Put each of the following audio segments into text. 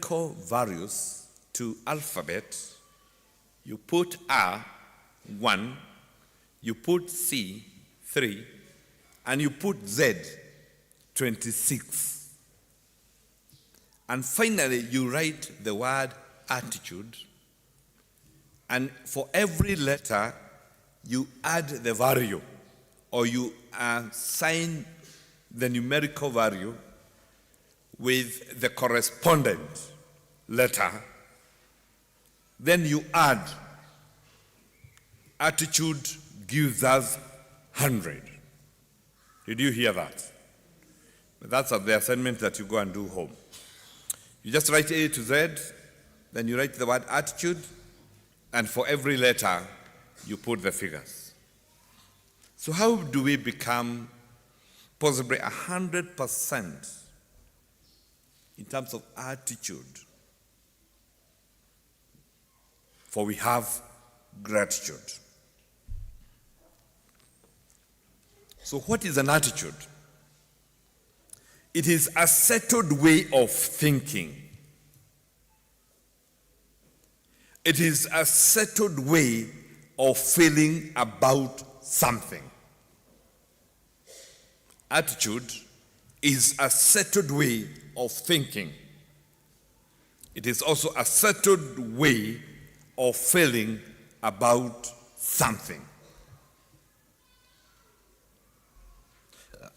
numerical values to alphabet, you put R, 1, you put C, 3, and you put Z, 26. And finally, you write the word attitude, and for every letter, you add the value, or you assign the numerical value with the correspondent letter. Then you add. Attitude gives us 100. Did you hear that? That's the assignment that you go and do home. You just write A to Z, then you write the word attitude, and for every letter, you put the figures. So how do we become possibly 100% in terms of attitude? For we have gratitude. So what is an attitude? It is a settled way of thinking. It is a settled way of feeling about something. Attitude is a settled way of thinking. It is also a settled way of feeling about something.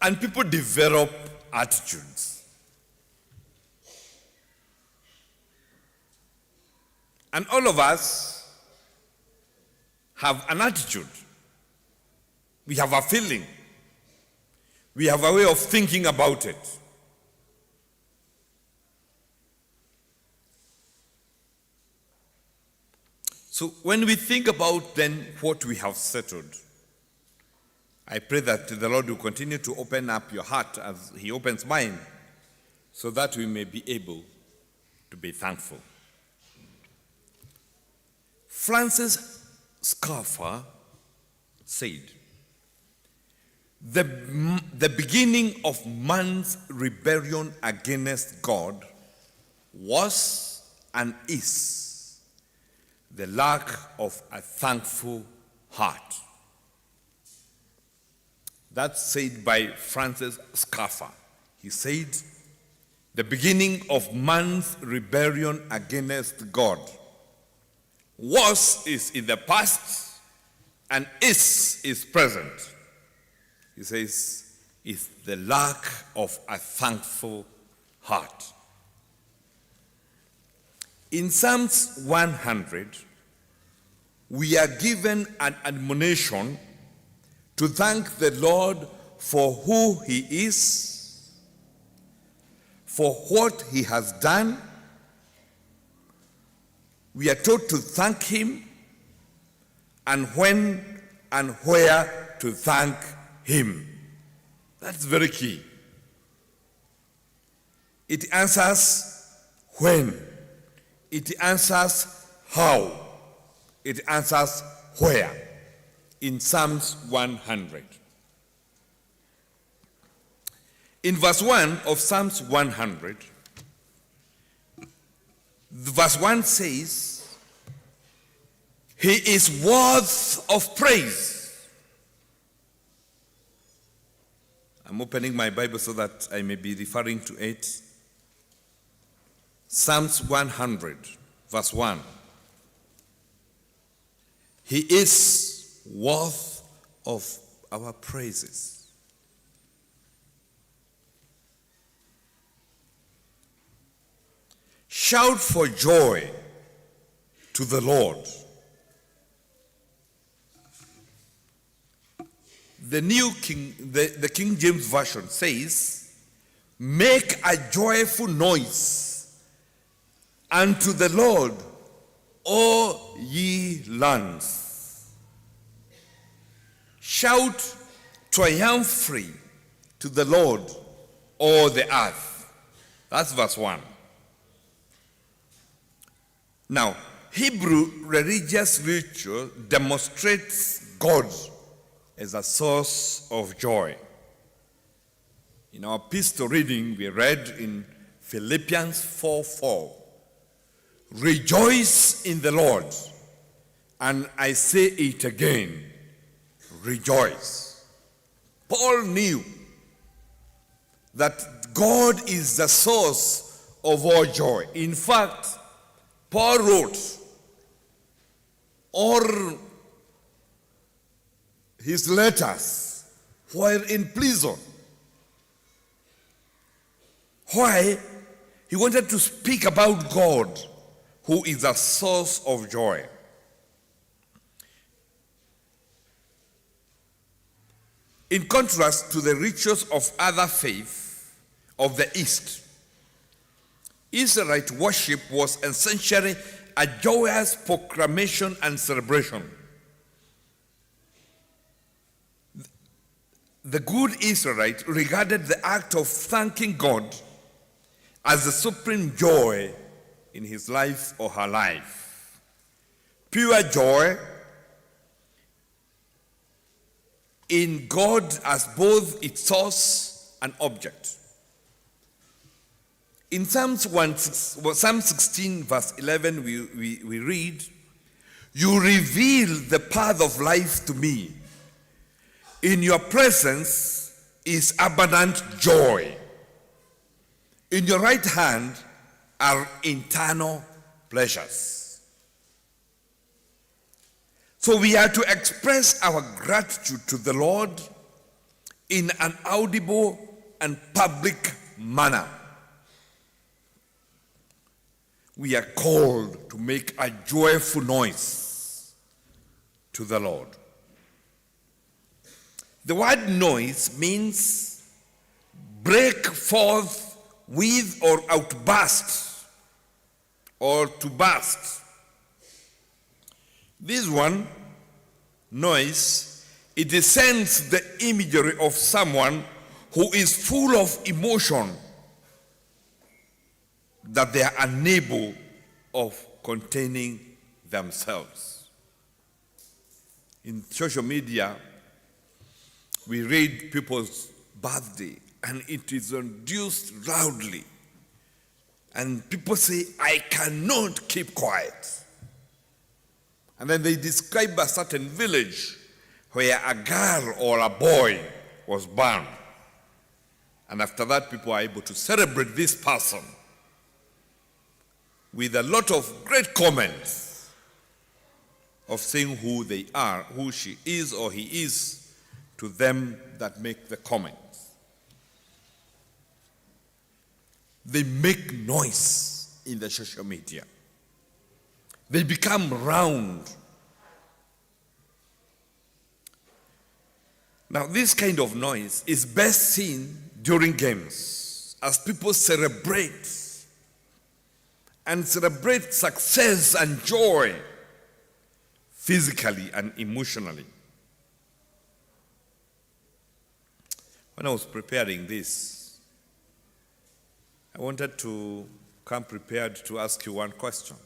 And people develop attitudes. And all of us have an attitude. We have a feeling. We have a way of thinking about it. So when we think about then what we have settled, I pray that the Lord will continue to open up your heart as He opens mine, so that we may be able to be thankful. Francis Schaeffer said, the beginning of man's rebellion against God was and is the lack of a thankful heart. That's said by Francis Schaeffer. He said, the beginning of man's rebellion against God is in the past and is present. He says, is the lack of a thankful heart. In Psalms 100, we are given an admonition to thank the Lord for who He is, for what He has done. We are told to thank Him, and when and where to thank Him. That's very key. It answers when. It answers how. It answers where. In Psalms 100. In verse 1 of Psalms 100, verse 1 says, He is worth of praise. I'm opening my Bible so that I may be referring to it. Psalms 100, verse 1. He is worth of our praises. Shout for joy to the Lord. The the King James Version says, make a joyful noise unto the Lord, O ye lands. Shout triumphantly to the Lord, O the earth. That's verse 1. Now, Hebrew religious ritual demonstrates God as a source of joy. In our pistol reading, we read in Philippians 4:4, Rejoice in the Lord. And I say it again, rejoice. Paul knew that God is the source of all joy. In fact, Paul wrote all his letters while in prison. Why? He wanted to speak about God, who is the source of joy. In contrast to the rituals of other faiths of the East, Israelite worship was essentially a joyous proclamation and celebration. The good Israelite regarded the act of thanking God as the supreme joy in his life or her life. Pure joy in God as both its source and object. In Psalm 16, verse 11, we read, "You reveal the path of life to me. In your presence is abundant joy. In your right hand are eternal pleasures." So we are to express our gratitude to the Lord in an audible and public manner. We are called to make a joyful noise to the Lord. The word noise means break forth with or outburst or to burst. This one, noise, it sends the imagery of someone who is full of emotion that they are unable of containing themselves. In social media, we read people's birthday and it is induced loudly. And people say, "I cannot keep quiet." And then they describe a certain village where a girl or a boy was born. And after that, people are able to celebrate this person with a lot of great comments of saying who they are, who she is or he is, to them that make the comments. They make noise in the social media. They become round. Now, this kind of noise is best seen during games as people celebrate success and joy physically and emotionally. When I was preparing this, I wanted to come prepared to ask you one question.